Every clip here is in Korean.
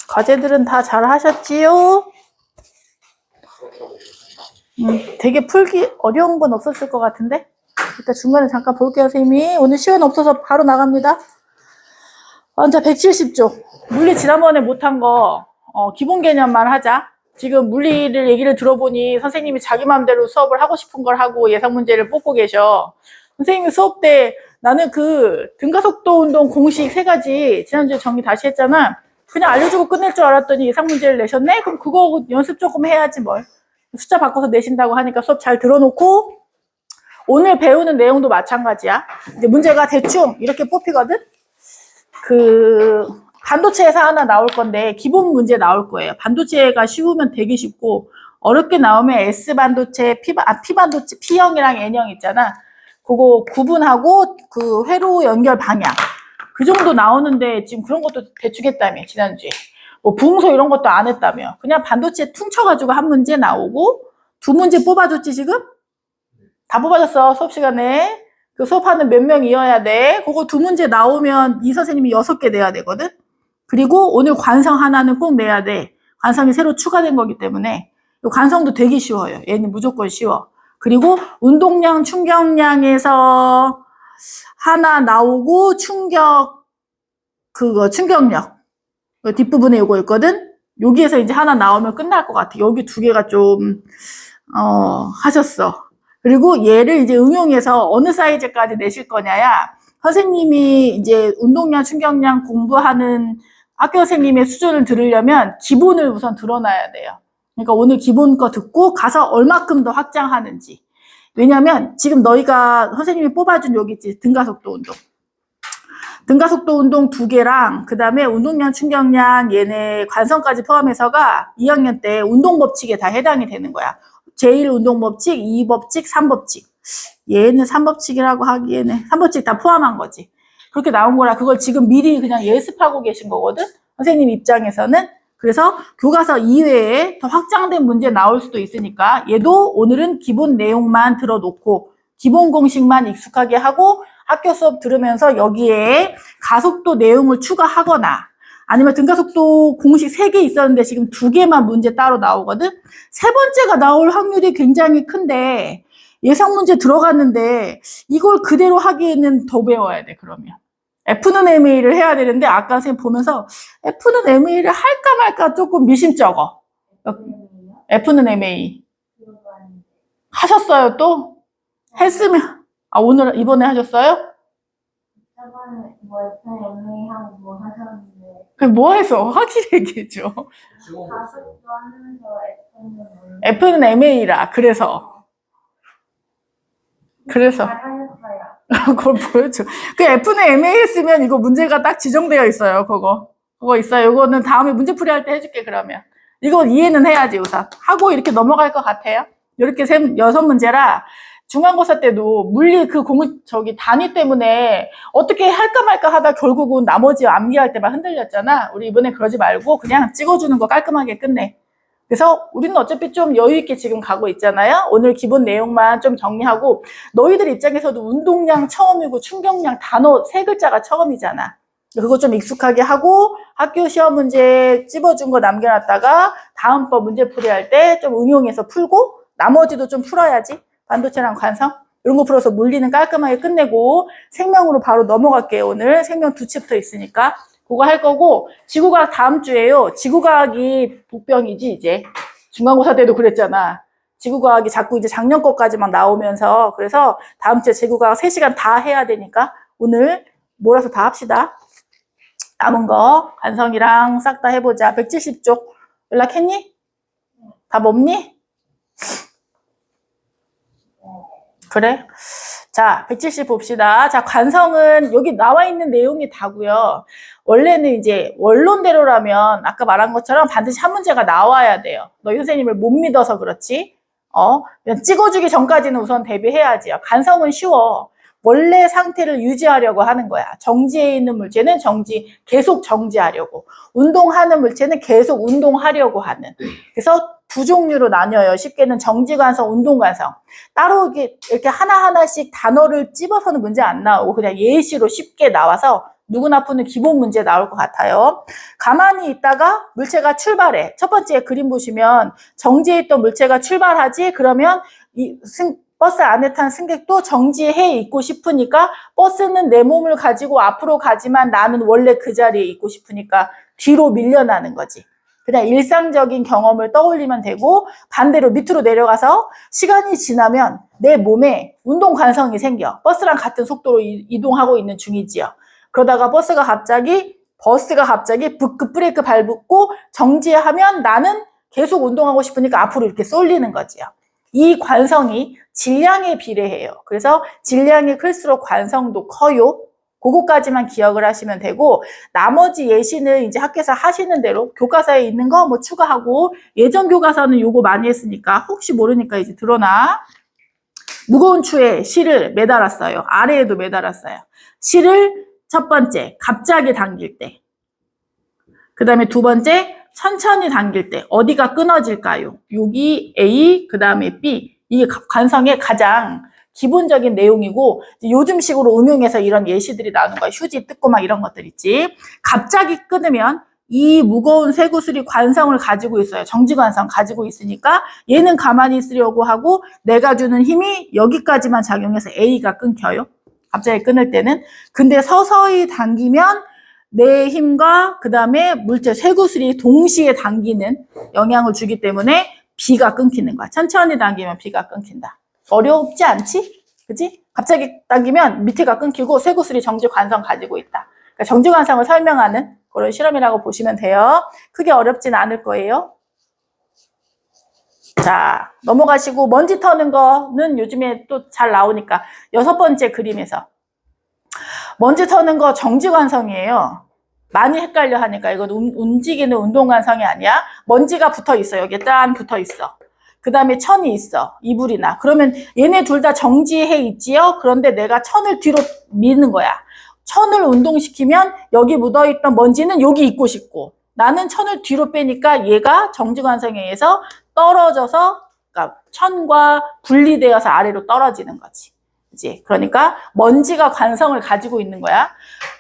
과제들은 다 잘 하셨지요? 되게 풀기 어려운 건 없었을 것 같은데? 일단 중간에 잠깐 볼게요, 선생님이. 오늘 시간 없어서 바로 나갑니다. 자, 170쪽. 물리 지난번에 못한 거, 기본 개념만 하자. 지금 물리를 얘기를 들어보니 선생님이 자기 마음대로 수업을 하고 싶은 걸 하고 예상 문제를 뽑고 계셔. 선생님이 수업 때 나는 그 등가속도 운동 공식 3가지 지난주에 정리 다시 했잖아. 그냥 알려주고 끝낼 줄 알았더니 예상 문제를 내셨네? 그럼 그거 연습 조금 해야지 뭘. 숫자 바꿔서 내신다고 하니까 수업 잘 들어놓고 오늘 배우는 내용도 마찬가지야. 이제 문제가 대충 이렇게 뽑히거든? 반도체에서 하나 나올 건데 기본 문제 나올 거예요. 반도체가 쉬우면 되게 쉽고 어렵게 나오면 S반도체, P반도체, P형이랑 N형 있잖아. 그거 구분하고 그 회로 연결 방향 그 정도 나오는데 지금 그런 것도 대충 했다며 지난주에. 뭐 부응소 이런 것도 안 했다며. 그냥 반도체 퉁쳐가지고 한 문제 나오고 2문제 뽑아줬지 지금? 다 뽑아줬어 수업 시간에. 그 수업하는 몇 명이어야 돼. 그거 2문제 나오면 이 선생님이 6개 내야 되거든. 그리고 오늘 관성 하나는 꼭 내야 돼. 관성이 새로 추가된 거기 때문에 이 관성도 되게 쉬워요. 얘는 무조건 쉬워. 그리고 운동량, 충격량에서 하나 나오고 충격력 뒷부분에 요거 있거든. 여기에서 이제 하나 나오면 끝날 것 같아. 여기 2개가 좀 하셨어. 그리고 얘를 이제 응용해서 어느 사이즈까지 내실 거냐야. 선생님이 이제 운동량, 충격량 공부하는 학교 선생님의 수준을 들으려면 기본을 우선 들어놔야 돼요. 그러니까 오늘 기본 거 듣고 가서 얼마큼 더 확장하는지. 왜냐면 지금 너희가 선생님이 뽑아준 여기 있지. 등가속도 운동. 등가속도 운동 2개랑 그 다음에 운동량, 충격량 얘네 관성까지 포함해서가 2학년 때 운동법칙에 다 해당이 되는 거야. 제1 운동법칙, 2법칙, 3법칙. 얘는 3법칙이라고 하기에는 3법칙 다 포함한 거지. 그렇게 나온 거라 그걸 지금 미리 그냥 예습하고 계신 거거든. 선생님 입장에서는. 그래서 교과서 이외에 더 확장된 문제 나올 수도 있으니까 얘도 오늘은 기본 내용만 들어놓고 기본 공식만 익숙하게 하고 학교 수업 들으면서 여기에 가속도 내용을 추가하거나 아니면 등가속도 공식 3개 있었는데 지금 2개만 문제 따로 나오거든. 3번째가 나올 확률이 굉장히 큰데 예상 문제 들어갔는데 이걸 그대로 하기에는 더 배워야 돼. 그러면 F는 MA를 해야 되는데 아까 선생님 보면서 F는 MA를 할까 말까 조금 미심쩍어. F는 MA 하셨어요 또? 했으면 오늘 이번에 하셨어요? 저번에 뭐 FMA 하고 뭐 하셨는데 그 뭐 해서 확실히 얘기해줘. 가속도 하면서 F는 MA라 그래서 잘하셨어요. 그걸 보여줘. 그 F는 MA 했으면 이거 문제가 딱 지정되어 있어요. 그거 있어요. 이거는 다음에 문제풀이 할 때 해줄게. 그러면 이건 이해는 해야지 우선 하고 이렇게 넘어갈 것 같아요. 이렇게 6문제라 중간고사 때도 물리 단위 때문에 어떻게 할까 말까 하다 결국은 나머지 암기할 때만 흔들렸잖아. 우리 이번에 그러지 말고 그냥 찍어주는 거 깔끔하게 끝내. 그래서 우리는 어차피 좀 여유있게 지금 가고 있잖아요. 오늘 기본 내용만 좀 정리하고 너희들 입장에서도 운동량 처음이고 충격량 단어 3글자가 처음이잖아. 그거 좀 익숙하게 하고 학교 시험 문제 찝어준 거 남겨놨다가 다음번 문제풀이 할 때 좀 응용해서 풀고 나머지도 좀 풀어야지. 반도체랑 관성 이런 거 풀어서 물리는 깔끔하게 끝내고 생명으로 바로 넘어갈게요. 오늘 생명 2챕터 있으니까 그거 할 거고 지구과학 다음 주에요. 지구과학이 복병이지 이제 중간고사 때도 그랬잖아. 지구과학이 자꾸 이제 작년 거까지만 나오면서 그래서 다음 주에 지구과학 3시간 다 해야 되니까 오늘 몰아서 다 합시다. 남은 거 관성이랑 싹 다 해보자. 170쪽 연락했니? 답 없니? 그래? 자, 170 봅시다. 자, 관성은 여기 나와 있는 내용이 다고요. 원래는 이제 원론대로라면 아까 말한 것처럼 반드시 한 문제가 나와야 돼요. 너희 선생님을 못 믿어서 그렇지. 그냥 찍어주기 전까지는 우선 대비해야지. 관성은 쉬워. 원래 상태를 유지하려고 하는 거야. 정지해 있는 물체는 계속 정지하려고. 운동하는 물체는 계속 운동하려고 하는. 그래서 2종류로 나뉘어요. 쉽게는 정지관성, 운동관성. 따로 이렇게 하나하나씩 단어를 찝어서는 문제 안 나오고 그냥 예시로 쉽게 나와서 누구나 푸는 기본 문제 나올 것 같아요. 가만히 있다가 물체가 출발해. 첫 번째 그림 보시면 정지해 있던 물체가 출발하지. 그러면 버스 안에 탄 승객도 정지해 있고 싶으니까 버스는 내 몸을 가지고 앞으로 가지만 나는 원래 그 자리에 있고 싶으니까 뒤로 밀려나는 거지. 그냥 일상적인 경험을 떠올리면 되고 반대로 밑으로 내려가서 시간이 지나면 내 몸에 운동 관성이 생겨. 버스랑 같은 속도로 이동하고 있는 중이지요. 그러다가 버스가 갑자기 급 브레이크 밟고 정지하면 나는 계속 운동하고 싶으니까 앞으로 이렇게 쏠리는 거지요. 이 관성이 질량에 비례해요. 그래서 질량이 클수록 관성도 커요. 그거까지만 기억을 하시면 되고 나머지 예시는 이제 학교에서 하시는 대로 교과서에 있는 거 뭐 추가하고 예전 교과서는 요거 많이 했으니까 혹시 모르니까 이제 드러나. 무거운 추에 실을 매달았어요. 아래에도 매달았어요. 실을 첫 번째 갑자기 당길 때, 그 다음에 두 번째 천천히 당길 때 어디가 끊어질까요? 여기 A, 그 다음에 B. 이게 관성의 가장 기본적인 내용이고 요즘식으로 응용해서 이런 예시들이 나오는 거야. 휴지 뜯고 막 이런 것들 있지. 갑자기 끊으면 이 무거운 쇠구슬이 관성을 가지고 있어요. 정지관성 가지고 있으니까 얘는 가만히 있으려고 하고 내가 주는 힘이 여기까지만 작용해서 A가 끊겨요. 갑자기 끊을 때는. 근데 서서히 당기면 내 힘과 그 다음에 물체 쇠구슬이 동시에 당기는 영향을 주기 때문에 B가 끊기는 거야. 천천히 당기면 B가 끊긴다. 어렵지 않지? 그치? 갑자기 당기면 밑에가 끊기고 쇠구슬이 정지 관성 가지고 있다. 그러니까 정지 관성을 설명하는 그런 실험이라고 보시면 돼요. 크게 어렵진 않을 거예요. 자, 넘어가시고 먼지 터는 거는 요즘에 또 잘 나오니까 6번째 그림에서 먼지 터는 거 정지 관성이에요. 많이 헷갈려 하니까 이건 움직이는 운동 관성이 아니야. 먼지가 붙어 있어. 여기에 짠 붙어 있어. 그 다음에 천이 있어. 이불이나. 그러면 얘네 둘 다 정지해 있지요? 그런데 내가 천을 뒤로 미는 거야. 천을 운동시키면 여기 묻어있던 먼지는 여기 있고 싶고 나는 천을 뒤로 빼니까 얘가 정지관성에 의해서 떨어져서 그러니까 천과 분리되어서 아래로 떨어지는 거지. 그치? 그러니까 먼지가 관성을 가지고 있는 거야.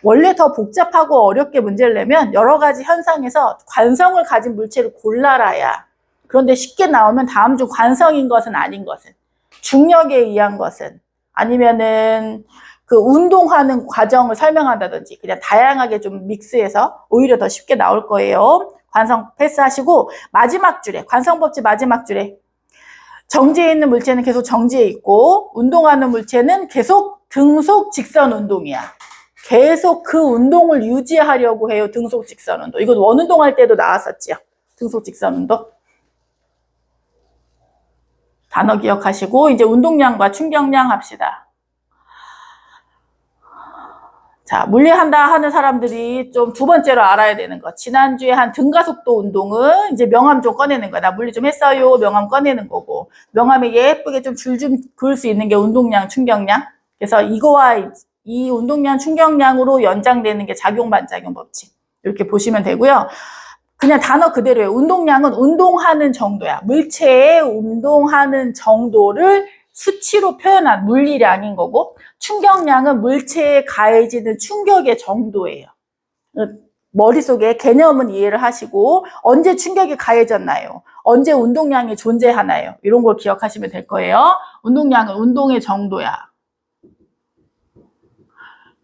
원래 더 복잡하고 어렵게 문제를 내면 여러 가지 현상에서 관성을 가진 물체를 골라라야. 그런데 쉽게 나오면 다음 중 관성인 것은 아닌 것은, 중력에 의한 것은, 아니면은 그 운동하는 과정을 설명한다든지 그냥 다양하게 좀 믹스해서 오히려 더 쉽게 나올 거예요. 관성 패스하시고 마지막 줄에 관성법칙 마지막 줄에 정지해 있는 물체는 계속 정지해 있고 운동하는 물체는 계속 등속 직선 운동이야. 계속 그 운동을 유지하려고 해요. 등속 직선 운동. 이건 원운동 할 때도 나왔었지요. 등속 직선 운동. 단어 기억하시고 이제 운동량과 충격량 합시다. 자, 물리한다 하는 사람들이 좀 두 번째로 알아야 되는 거. 지난주에 한 등가속도 운동은 이제 명암 좀 꺼내는 거야. 나 물리 좀 했어요. 명암 꺼내는 거고. 명암에 예쁘게 좀 줄 좀 그을 수 있는 게 운동량, 충격량. 그래서 이거와 이 운동량, 충격량으로 연장되는 게 작용, 반작용 법칙. 이렇게 보시면 되고요. 그냥 단어 그대로예요. 운동량은 운동하는 정도야. 물체의 운동하는 정도를 수치로 표현한 물리량인 거고 충격량은 물체에 가해지는 충격의 정도예요. 머릿속에 개념은 이해를 하시고 언제 충격이 가해졌나요? 언제 운동량이 존재하나요? 이런 걸 기억하시면 될 거예요. 운동량은 운동의 정도야.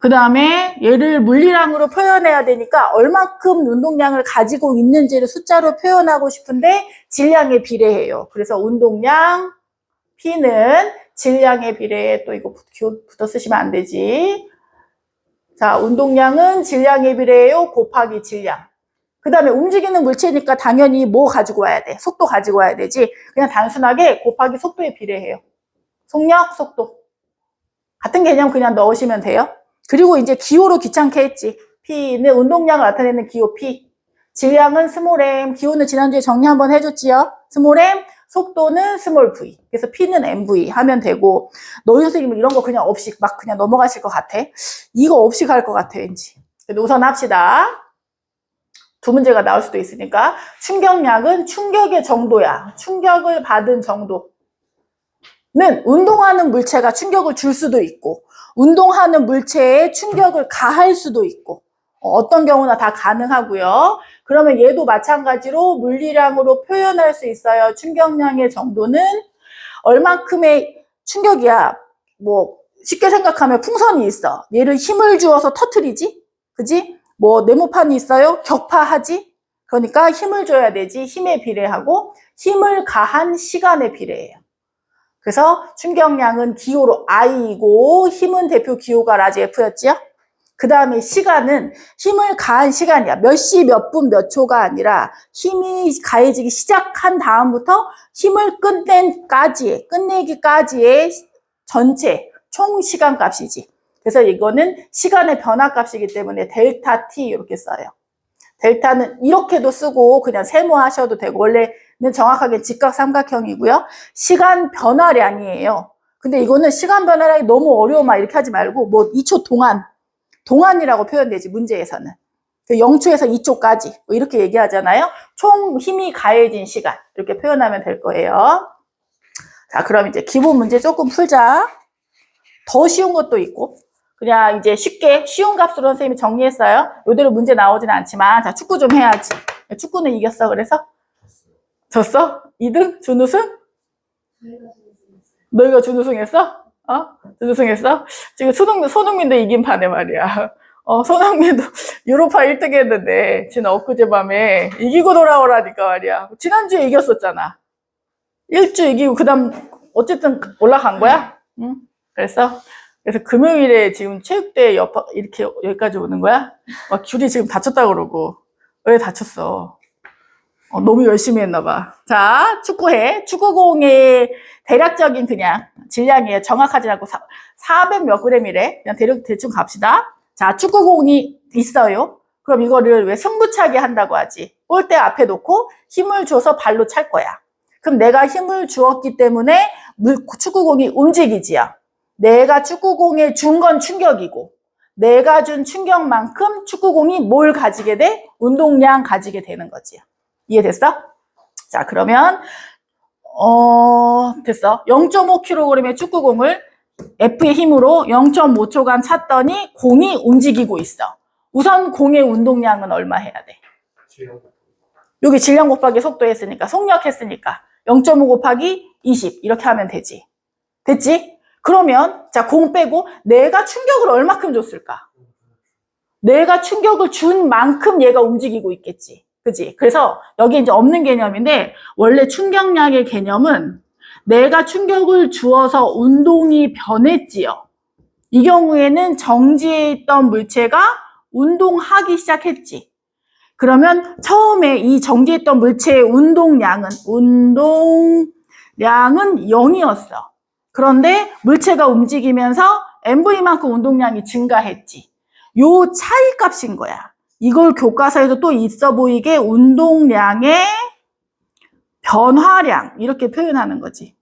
그 다음에 얘를 물리량으로 표현해야 되니까 얼만큼 운동량을 가지고 있는지를 숫자로 표현하고 싶은데 질량에 비례해요. 그래서 운동량 P는 질량에 비례해. 또 이거 붙어 쓰시면 안 되지. 자, 운동량은 질량에 비례해요. 곱하기 질량. 그 다음에 움직이는 물체니까 당연히 뭐 가지고 와야 돼? 속도 가지고 와야 되지. 그냥 단순하게 곱하기 속도에 비례해요. 속력, 속도. 같은 개념 그냥 넣으시면 돼요. 그리고 이제 기호로 귀찮게 했지. P는 운동량을 나타내는 기호 P. 질량은 스몰 m. 기호는 지난주에 정리 한번 해줬지요. 스몰 m. 속도는 스몰 v. 그래서 P는 mv 하면 되고, 너희 선생님은 이런 거 그냥 없이 막 그냥 넘어가실 것 같아. 이거 없이 갈 것 같아, 왠지. 그래도 우선 합시다. 두 문제가 나올 수도 있으니까. 충격량은 충격의 정도야. 충격을 받은 정도는 운동하는 물체가 충격을 줄 수도 있고, 운동하는 물체에 충격을 가할 수도 있고 어떤 경우나 다 가능하고요. 그러면 얘도 마찬가지로 물리량으로 표현할 수 있어요. 충격량의 정도는 얼만큼의 충격이야. 뭐 쉽게 생각하면 풍선이 있어. 얘를 힘을 주어서 터트리지? 그지? 뭐 네모판이 있어요? 격파하지? 그러니까 힘을 줘야 되지. 힘에 비례하고 힘을 가한 시간에 비례해요. 그래서 충격량은 기호로 I이고 힘은 대표 기호가 라지 F였지요? 그 다음에 시간은 힘을 가한 시간이야. 몇 시, 몇 분, 몇 초가 아니라 힘이 가해지기 시작한 다음부터 힘을 끝내기까지의 전체 총 시간 값이지. 그래서 이거는 시간의 변화 값이기 때문에 델타 T 이렇게 써요. 델타는 이렇게도 쓰고 그냥 세모하셔도 되고 원래는 정확하게 직각삼각형이고요. 시간 변화량이에요. 근데 이거는 시간 변화량이 너무 어려워 막 이렇게 하지 말고 뭐 2초 동안이라고 표현되지 문제에서는. 0초에서 2초까지 뭐 이렇게 얘기하잖아요. 총 힘이 가해진 시간 이렇게 표현하면 될 거예요. 자, 그럼 이제 기본 문제 조금 풀자. 더 쉬운 것도 있고 그냥 이제 쉽게 쉬운 값으로 선생님이 정리했어요. 이대로 문제 나오진 않지만 자, 축구 좀 해야지. 축구는 이겼어. 그래서 졌어? 2등? 준우승? 너희가 준우승했어? 준우승했어? 지금 손흥민도 이긴 판에 말이야. 손흥민도 유로파 1등 했는데 지난 엊그제 밤에 이기고 돌아오라니까 말이야. 지난주에 이겼었잖아. 1주 이기고 그다음 어쨌든 올라간 거야? 응? 그래서 금요일에 지금 체육대회 이렇게 여기까지 오는 거야? 막 귤이 지금 다쳤다고 그러고. 왜 다쳤어? 너무 열심히 했나 봐. 자, 축구해. 축구공의 대략적인 그냥 질량이에요. 정확하지 않고 400 몇 그램이래. 그냥 대충 갑시다. 자, 축구공이 있어요. 그럼 이거를 왜 승부차기 한다고 하지? 골대 앞에 놓고 힘을 줘서 발로 찰 거야. 그럼 내가 힘을 주었기 때문에 축구공이 움직이지요. 내가 축구공에 준 건 충격이고 내가 준 충격만큼 축구공이 뭘 가지게 돼? 운동량 가지게 되는 거지요. 이해됐어? 자, 그러면 됐어. 0.5kg의 축구공을 F의 힘으로 0.5초간 찼더니 공이 움직이고 있어. 우선 공의 운동량은 얼마 해야 돼? 여기 질량 곱하기 속도 했으니까 속력 했으니까 0.5 곱하기 20 이렇게 하면 되지. 됐지? 그러면 자, 공 빼고 내가 충격을 얼마큼 줬을까? 내가 충격을 준 만큼 얘가 움직이고 있겠지. 그지? 그래서 여기 이제 없는 개념인데 원래 충격량의 개념은 내가 충격을 주어서 운동이 변했지요. 이 경우에는 정지해 있던 물체가 운동하기 시작했지. 그러면 처음에 이 정지했던 물체의 운동량은 0이었어. 그런데 물체가 움직이면서 MV만큼 운동량이 증가했지. 요 차이 값인 거야. 이걸 교과서에도 또 있어 보이게 운동량의 변화량 이렇게 표현하는 거지.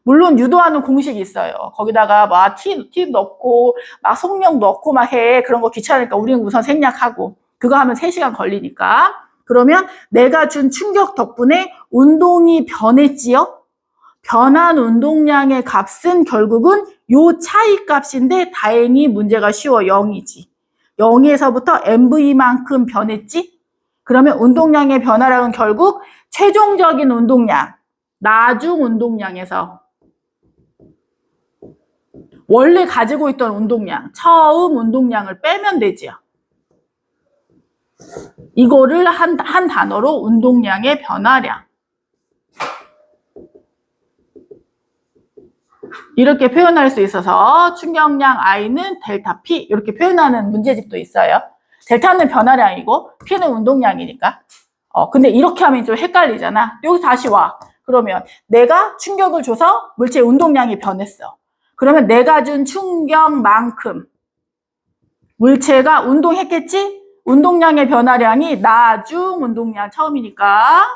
물론 유도하는 공식이 있어요. 거기다가 막 T 넣고 막 속력 넣고 막 해. 그런 거 귀찮으니까 우리는 우선 생략하고 그거 하면 3시간 걸리니까. 그러면 내가 준 충격 덕분에 운동이 변했지요. 변한 운동량의 값은 결국은 요 차이 값인데 다행히 문제가 쉬워. 0이지. 0에서부터 MV만큼 변했지? 그러면 운동량의 변화량은 결국 최종적인 운동량, 나중 운동량에서 원래 가지고 있던 운동량, 처음 운동량을 빼면 되지요. 이거를 한 단어로 운동량의 변화량. 이렇게 표현할 수 있어서 충격량 I는 델타 P 이렇게 표현하는 문제집도 있어요. 델타는 변화량이고 P는 운동량이니까. 근데 이렇게 하면 좀 헷갈리잖아. 여기 다시 와. 그러면 내가 충격을 줘서 물체의 운동량이 변했어. 그러면 내가 준 충격만큼 물체가 운동했겠지? 운동량의 변화량이 나중 운동량 처음이니까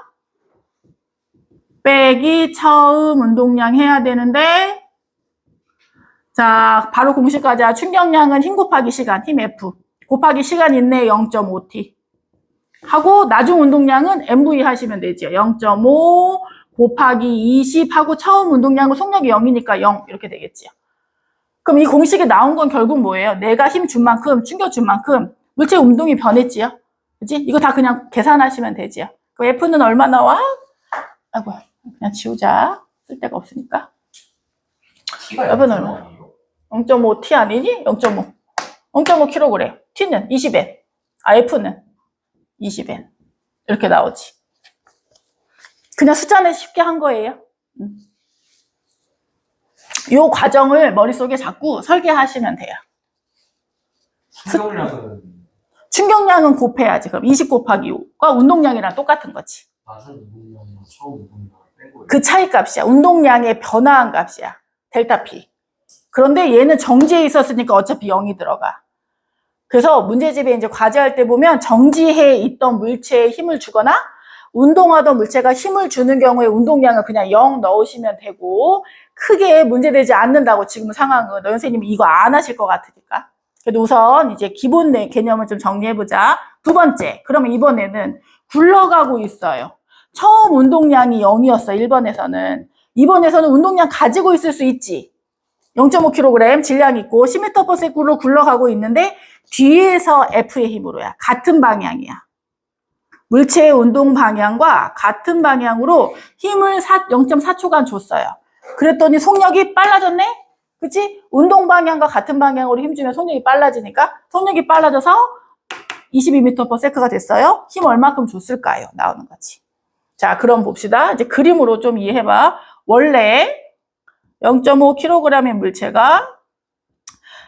빼기 처음 운동량 해야 되는데 자, 바로 공식까지 충격량은 힘 곱하기 시간, 힘 F 곱하기 시간 있네 0.5T 하고 나중 운동량은 MV 하시면 되죠. 0.5 곱하기 20 하고 처음 운동량은 속력이 0이니까 0 이렇게 되겠죠. 그럼 이 공식이 나온 건 결국 뭐예요? 내가 힘 준 만큼, 충격 준 만큼 물체 운동이 변했지요? 그치? 이거 다 그냥 계산하시면 되지요? 그럼 F는 얼마 나와? 아이고, 그냥 지우자. 쓸 데가 없으니까. T가 F는 0.5 얼마? 아니에요? 0.5T 아니니? 0.5. 0.5kg. T는 20N. F는 20N. 이렇게 나오지. 그냥 숫자는 쉽게 한 거예요. 요 과정을 머릿속에 자꾸 설계하시면 돼요. 충격량은 충격량은 곱해야지. 그럼 20 곱하기 5가 운동량이랑 똑같은 거지. 낮은 운동량이랑 처음 운동량을 뺀 거예요. 그 차이 값이야. 운동량의 변화한 값이야. 델타 P. 그런데 얘는 정지해 있었으니까 어차피 0이 들어가. 그래서 문제집에 이제 과제할 때 보면 정지해 있던 물체에 힘을 주거나 운동하던 물체가 힘을 주는 경우에 운동량을 그냥 0 넣으시면 되고 크게 문제되지 않는다고 지금 상황은 너 선생님이 이거 안 하실 것 같으니까. 그래도 우선 이제 기본 개념을 좀 정리해보자. 두 번째, 그러면 이번에는 굴러가고 있어요. 처음 운동량이 0이었어, 1번에서는. 2번에서는 운동량 가지고 있을 수 있지. 0.5kg 질량 있고 10m/s로 굴러가고 있는데 뒤에서 F의 힘으로야. 같은 방향이야. 물체의 운동 방향과 같은 방향으로 힘을 0.4초간 줬어요. 그랬더니 속력이 빨라졌네? 그치? 운동 방향과 같은 방향으로 힘주면 속력이 빨라지니까 속력이 빨라져서 22m/s가 됐어요. 힘 얼마큼 줬을까요? 나오는 거지. 자, 그럼 봅시다. 이제 그림으로 좀 이해해봐. 원래 0.5kg의 물체가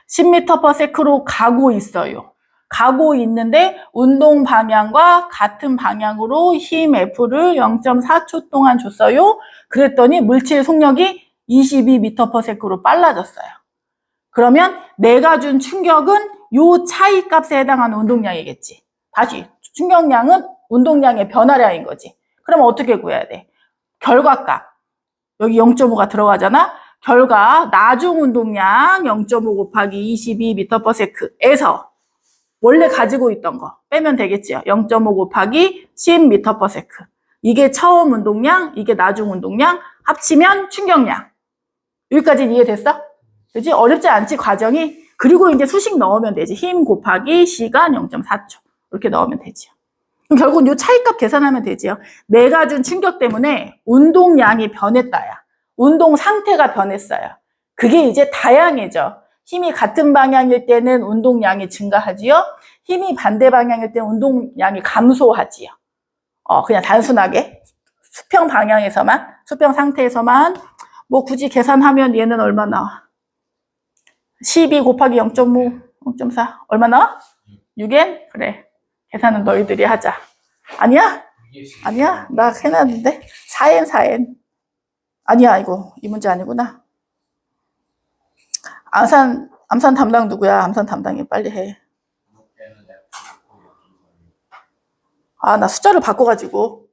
10m/s로 가고 있어요. 가고 있는데 운동 방향과 같은 방향으로 힘 F를 0.4초 동안 줬어요. 그랬더니 물체의 속력이 22m/s로 빨라졌어요. 그러면 내가 준 충격은 요 차이 값에 해당하는 운동량이겠지. 다시 충격량은 운동량의 변화량인 거지. 그럼 어떻게 구해야 돼? 결과값. 여기 0.5가 들어가잖아. 결과 나중 운동량 0.5 곱하기 22m/s에서 원래 가지고 있던 거 빼면 되겠지요. 0.5 곱하기 10m/s. 이게 처음 운동량, 이게 나중 운동량, 합치면 충격량. 여기까지 이해됐어? 그지? 어렵지 않지, 과정이? 그리고 이제 수식 넣으면 되지. 힘 곱하기 시간 0.4초. 이렇게 넣으면 되지요. 그럼 결국은 이 차이값 계산하면 되지요. 내가 준 충격 때문에 운동량이 변했다야. 운동 상태가 변했어요. 그게 이제 다양해져. 힘이 같은 방향일 때는 운동량이 증가하지요. 힘이 반대 방향일 때는 운동량이 감소하지요. 그냥 단순하게 수평 방향에서만, 수평 상태에서만 뭐 굳이 계산하면 얘는 얼마 나와? 12 곱하기 0.5, 0.4 얼마 나와? 6N? 그래. 계산은 너희들이 하자. 아니야? 아니야? 나 해놨는데? 4N, 4N. 아니야, 이거. 이 문제 아니구나. 암산 담당 누구야? 암산 담당이 빨리 해. 아, 나 숫자를 바꿔가지고.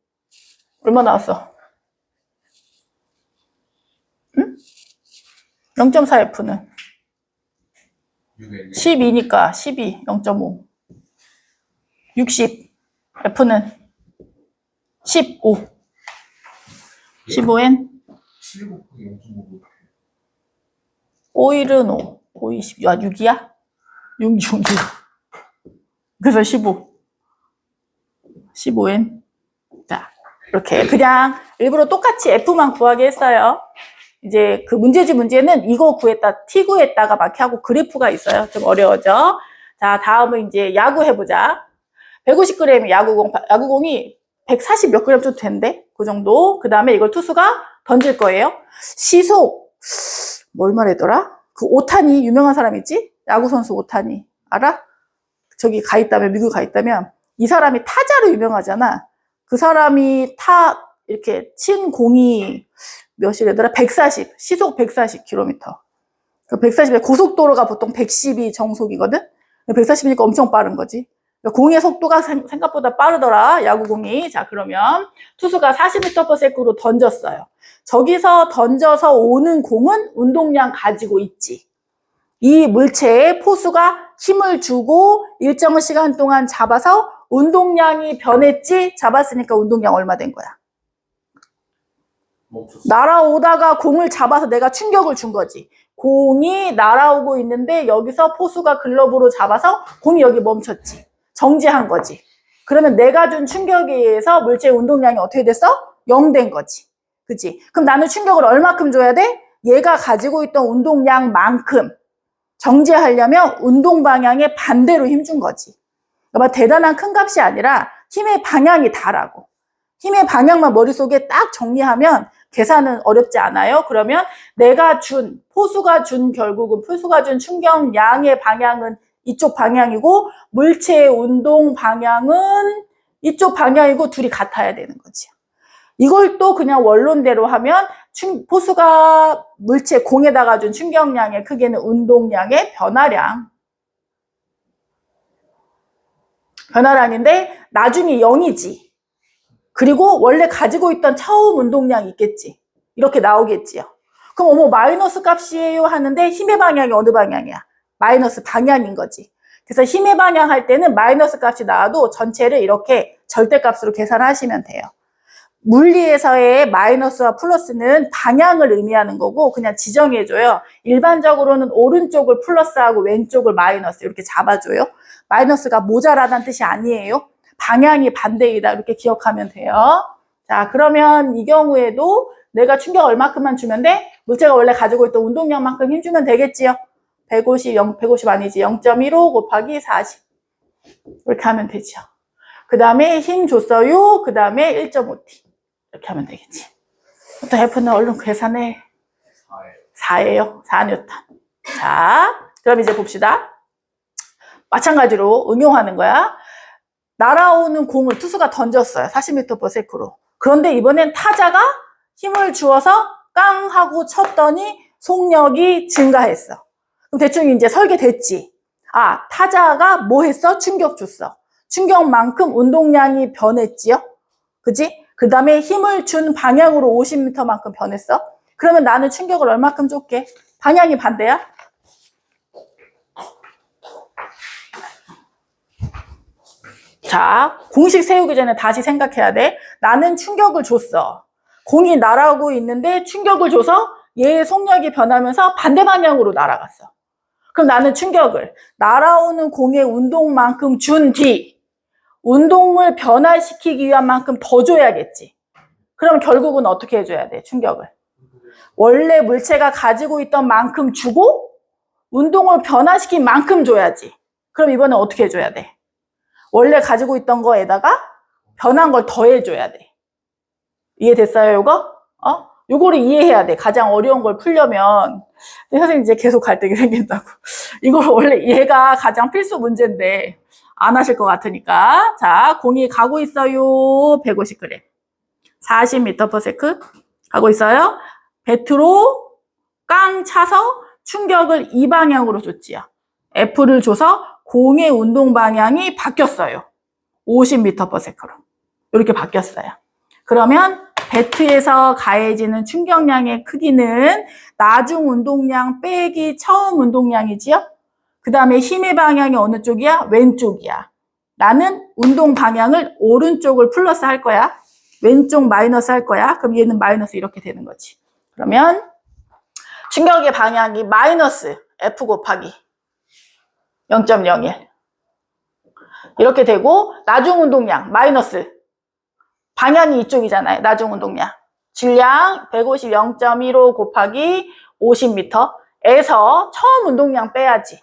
얼마 나왔어? 응? 0.4F는? 12니까 12, 0.5. 60. F는 15. 15N? 7 곱하기 0.5. 5일은 5. 5, 20. 아, 6이야? 6, 6, 6. 그래서 15. 15N. 자, 이렇게. 그냥 일부러 똑같이 F만 구하게 했어요. 이제 그 문제는 이거 구했다, T 구했다가 막 하고 그래프가 있어요. 좀 어려워져. 자, 다음은 이제 야구 해보자. 150g이 야구공이 140 몇 그램 좀 된대. 그 정도. 그 다음에 이걸 투수가 던질 거예요. 시속, 뭘 말했더라? 그 오타니, 유명한 사람 있지? 야구선수 오타니. 알아? 저기 가 있다면, 미국 가 있다면, 이 사람이 타자로 유명하잖아. 그 사람이 이렇게 친 공이 몇이래더라? 140, 시속 140km. 그 140에 고속도로가 보통 110이 정속이거든? 140이니까 엄청 빠른 거지. 공의 속도가 생각보다 빠르더라, 야구공이. 자, 그러면 투수가 40m/s로 던졌어요. 저기서 던져서 오는 공은 운동량 가지고 있지. 이 물체에 포수가 힘을 주고 일정한 시간 동안 잡아서 운동량이 변했지? 잡았으니까 운동량 얼마 된 거야? 멈췄어. 날아오다가 공을 잡아서 내가 충격을 준 거지. 공이 날아오고 있는데 여기서 포수가 글러브로 잡아서 공이 여기 멈췄지. 정지한 거지. 그러면 내가 준 충격에 의해서 물체의 운동량이 어떻게 됐어? 0 된 거지. 그치? 그럼 나는 충격을 얼마큼 줘야 돼? 얘가 가지고 있던 운동량만큼 정지하려면 운동 방향에 반대로 힘준 거지. 그러니까 대단한 큰 값이 아니라 힘의 방향이 다라고. 힘의 방향만 머릿속에 딱 정리하면 계산은 어렵지 않아요. 그러면 내가 준, 포수가 준 충격량의 방향은 이쪽 방향이고 물체의 운동 방향은 이쪽 방향이고 둘이 같아야 되는 거지. 이걸 또 그냥 원론대로 하면 포수가 물체 공에다가 준 충격량의 크기는 운동량의 변화량인데 나중에 0이지. 그리고 원래 가지고 있던 처음 운동량이 있겠지. 이렇게 나오겠지요. 그럼 어머 마이너스 값이에요 하는데 힘의 방향이 어느 방향이야? 마이너스 방향인 거지. 그래서 힘의 방향 할 때는 마이너스 값이 나와도 전체를 이렇게 절대값으로 계산하시면 돼요. 물리에서의 마이너스와 플러스는 방향을 의미하는 거고 그냥 지정해줘요. 일반적으로는 오른쪽을 플러스하고 왼쪽을 마이너스 이렇게 잡아줘요. 마이너스가 모자라다는 뜻이 아니에요. 방향이 반대이다 이렇게 기억하면 돼요. 자, 그러면 이 경우에도 내가 충격 얼마큼만 주면 돼? 물체가 원래 가지고 있던 운동량만큼 힘주면 되겠지요. 150 아니지. 0.15 곱하기 40 이렇게 하면 되죠. 그 다음에 힘 줬어요. 그 다음에 1.5T 이렇게 하면 되겠지. 또 F는 얼른 계산해. 4예요. 4N. 자, 그럼 이제 봅시다. 마찬가지로 응용하는 거야. 날아오는 공을 투수가 던졌어요. 40m/s로. 그런데 이번엔 타자가 힘을 주어서 깡 하고 쳤더니 속력이 증가했어. 그럼 대충 이제 설계됐지. 아, 타자가 뭐 했어? 충격 줬어. 충격만큼 운동량이 변했지요. 그지? 그 다음에 힘을 준 방향으로 50m만큼 변했어. 그러면 나는 충격을 얼마큼 줬게? 방향이 반대야? 자, 공식 세우기 전에 다시 생각해야 돼. 나는 충격을 줬어. 공이 날아오고 있는데 충격을 줘서 얘의 속력이 변하면서 반대 방향으로 날아갔어. 그럼 나는 충격을 날아오는 공의 운동만큼 준 뒤 운동을 변화시키기 위한 만큼 더 줘야겠지. 그럼 결국은 어떻게 해줘야 돼? 충격을. 원래 물체가 가지고 있던 만큼 주고 운동을 변화시킨 만큼 줘야지. 그럼 이번엔 어떻게 해줘야 돼? 원래 가지고 있던 거에다가 변한 걸 더해줘야 돼. 이해됐어요, 요거? 요거를 이해해야 돼. 가장 어려운 걸 풀려면. 선생님 이제 계속 갈등이 생긴다고. 이걸 원래 얘가 가장 필수 문제인데 안 하실 것 같으니까. 자, 공이 가고 있어요. 150g. 40m/s 가고 있어요. 배트로 깡 차서 충격을 이 방향으로 줬지요. F를 줘서 공의 운동 방향이 바뀌었어요. 50m/s로. 이렇게 바뀌었어요. 그러면 배트에서 가해지는 충격량의 크기는 나중 운동량 빼기 처음 운동량이지요. 그 다음에 힘의 방향이 어느 쪽이야? 왼쪽이야. 나는 운동 방향을 오른쪽을 플러스 할 거야. 왼쪽 마이너스 할 거야. 그럼 얘는 마이너스 이렇게 되는 거지. 그러면 충격의 방향이 마이너스 F 곱하기 0.01 이렇게 되고 나중 운동량 마이너스 방향이 이쪽이잖아요. 나중 운동량 질량 150 0.15 곱하기 50m에서 처음 운동량 빼야지.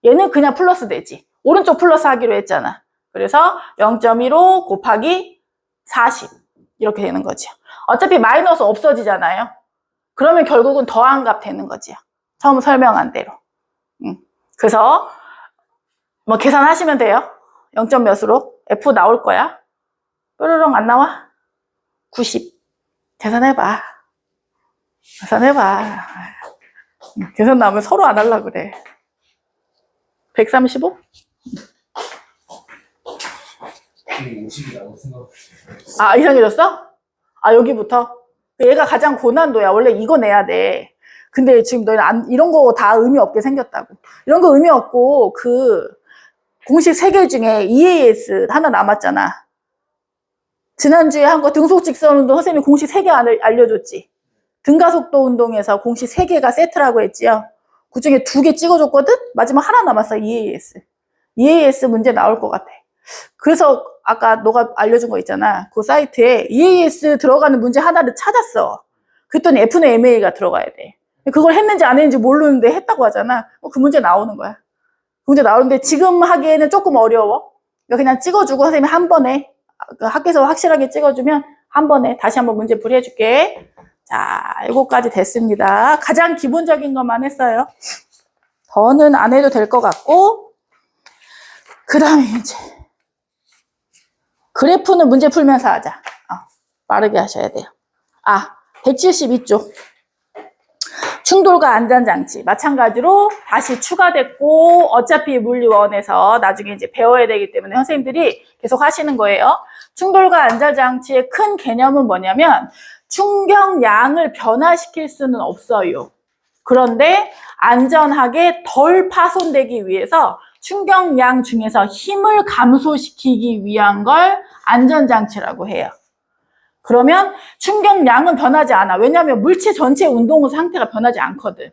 얘는 그냥 플러스 되지. 오른쪽 플러스 하기로 했잖아. 그래서 0.15 곱하기 40 이렇게 되는 거죠. 어차피 마이너스 없어지잖아요. 그러면 결국은 더한 값 되는 거지요. 처음 설명한 대로. 그래서 뭐 계산하시면 돼요. 0점 몇으로 F 나올 거야. 뾰로롱 안 나와? 90. 계산해봐. 계산해봐. 계산 나오면 서로 안 하려고 그래. 135? 50이 나올 생각. 아, 이상해졌어? 아, 여기부터? 얘가 가장 고난도야. 원래 이거 내야 돼. 근데 지금 너희는 이런 거 다 의미 없게 생겼다고. 이런 거 의미 없고, 공식 3개 중에 EAS 하나 남았잖아. 지난주에 한 거 등속 직선 운동 선생님이 공식 3개 알려줬지. 등가속도 운동에서 공식 3개가 세트라고 했지요. 그 중에 2개 찍어줬거든? 마지막 하나 남았어. EAS. EAS 문제 나올 것 같아. 그래서 아까 너가 알려준 거 있잖아. 그 사이트에 EAS 들어가는 문제 하나를 찾았어. 그랬더니 F는 MA가 들어가야 돼. 그걸 했는지 안 했는지 모르는데 했다고 하잖아. 그 문제 나오는 거야. 그 문제 나오는데 지금 하기에는 조금 어려워. 그러니까 그냥 찍어주고 선생님이 한 번에 학교에서 확실하게 찍어주면 한 번에 다시 한번 문제 풀이해줄게. 자, 이거까지 됐습니다. 가장 기본적인 것만 했어요. 더는 안 해도 될 것 같고, 그 다음에 이제 그래프는 문제 풀면서 하자. 빠르게 하셔야 돼요. 172쪽. 충돌과 안전장치. 마찬가지로 다시 추가됐고, 어차피 물리1에서 나중에 이제 배워야 되기 때문에 선생님들이 계속 하시는 거예요. 충돌과 안전장치의 큰 개념은 뭐냐면, 충격량을 변화시킬 수는 없어요. 그런데 안전하게 덜 파손되기 위해서 충격량 중에서 힘을 감소시키기 위한 걸 안전장치라고 해요. 그러면 충격량은 변하지 않아. 왜냐하면 물체 전체 운동 상태가 변하지 않거든.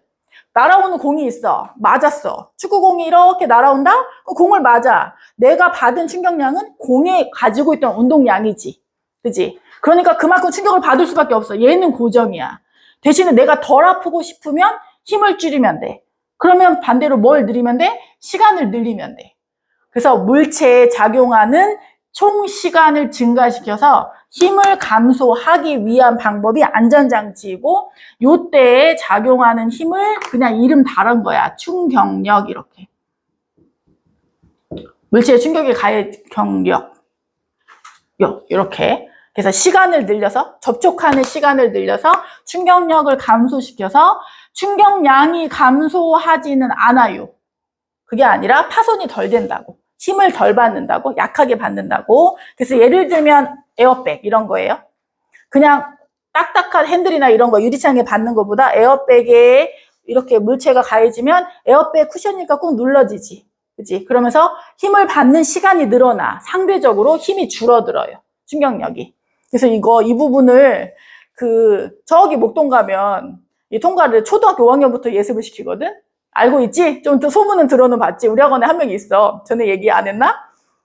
날아오는 공이 있어. 맞았어. 축구공이 이렇게 날아온다? 그 공을 맞아. 내가 받은 충격량은 공에 가지고 있던 운동량이지. 그지? 그러니까 그만큼 충격을 받을 수밖에 없어. 얘는 고정이야. 대신에 내가 덜 아프고 싶으면 힘을 줄이면 돼. 그러면 반대로 뭘 늘리면 돼? 시간을 늘리면 돼. 그래서 물체에 작용하는 총 시간을 증가시켜서 힘을 감소하기 위한 방법이 안전장치이고, 요때에 작용하는 힘을 그냥 이름 다른 거야. 충격력 이렇게. 물체에 충격이 가해 경력. 이렇게. 그래서 시간을 늘려서, 접촉하는 시간을 늘려서 충격력을 감소시켜서 충격량이 감소하지는 않아요. 그게 아니라 파손이 덜 된다고. 힘을 덜 받는다고, 약하게 받는다고. 그래서 예를 들면 에어백 이런 거예요. 그냥 딱딱한 핸들이나 이런 거 유리창에 받는 것보다 에어백에 이렇게 물체가 가해지면 에어백 쿠션이니까 꾹 눌러지지. 그치? 그러면서 힘을 받는 시간이 늘어나. 상대적으로 힘이 줄어들어요. 충격력이. 그래서 이 부분을 저기 목동 가면 이 통과를 초등학교 5학년부터 예습을 시키거든? 알고 있지? 좀 소문은 들어는 봤지? 우리 학원에 한 명이 있어. 전에 얘기 안 했나?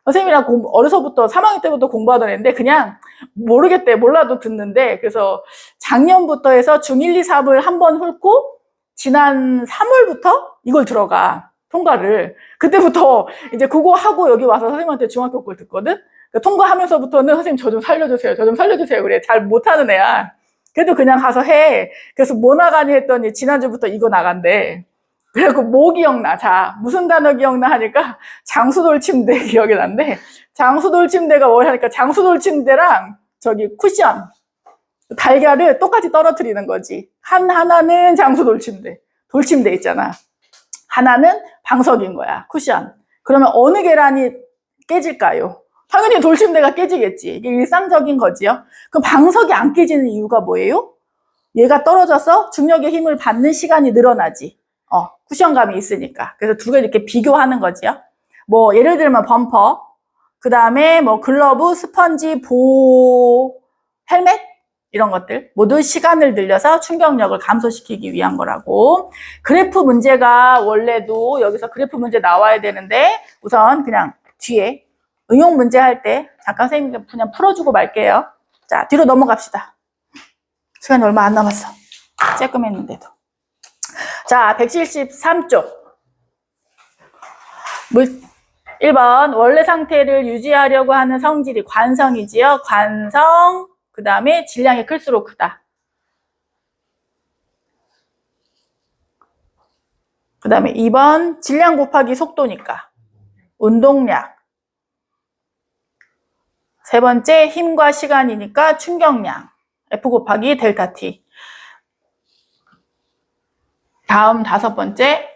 선생님이랑 어려서부터 3학년 때부터 공부하던 애인데 그냥 모르겠대. 몰라도 듣는데. 그래서 작년부터 해서 중1, 2, 3을 한 번 훑고 지난 3월부터 이걸 들어가. 통과를. 그때부터 이제 그거 하고 여기 와서 선생님한테 중학교 걸 듣거든? 그러니까 통과하면서부터는 선생님 저 좀 살려주세요. 저 좀 살려주세요. 그래. 잘 못하는 애야. 그래도 그냥 가서 해. 그래서 뭐 나가니 했더니 지난주부터 이거 나간대. 그래갖고 뭐 기억나? 자, 무슨 단어 기억나 하니까 장수돌침대 기억이 난대. 장수돌침대가 뭘 하니까 장수돌침대랑 저기 쿠션, 달걀을 똑같이 떨어뜨리는 거지. 하나는 장수돌침대, 돌침대 있잖아. 하나는 방석인 거야, 쿠션. 그러면 어느 계란이 깨질까요? 당연히 돌침대가 깨지겠지. 이게 일상적인 거지요. 그럼 방석이 안 깨지는 이유가 뭐예요? 얘가 떨어져서 중력의 힘을 받는 시간이 늘어나지. 쿠션감이 있으니까. 그래서 두 개 이렇게 비교하는 거지요. 뭐, 예를 들면 범퍼, 그 다음에 뭐, 글러브, 스펀지, 헬멧? 이런 것들. 모두 시간을 늘려서 충격력을 감소시키기 위한 거라고. 그래프 문제가 원래도 여기서 그래프 문제 나와야 되는데, 우선 그냥 뒤에 응용 문제 할 때 잠깐 선생님 그냥 풀어주고 말게요. 자, 뒤로 넘어갑시다. 시간이 얼마 안 남았어. 쬐끔 했는데도. 자, 173쪽. 1번, 원래 상태를 유지하려고 하는 성질이 관성이지요. 관성, 그 다음에 질량이 클수록 크다. 그 다음에 2번, 질량 곱하기 속도니까. 운동량. 세 번째, 힘과 시간이니까 충격량. F 곱하기 델타 T. 다음 5번째,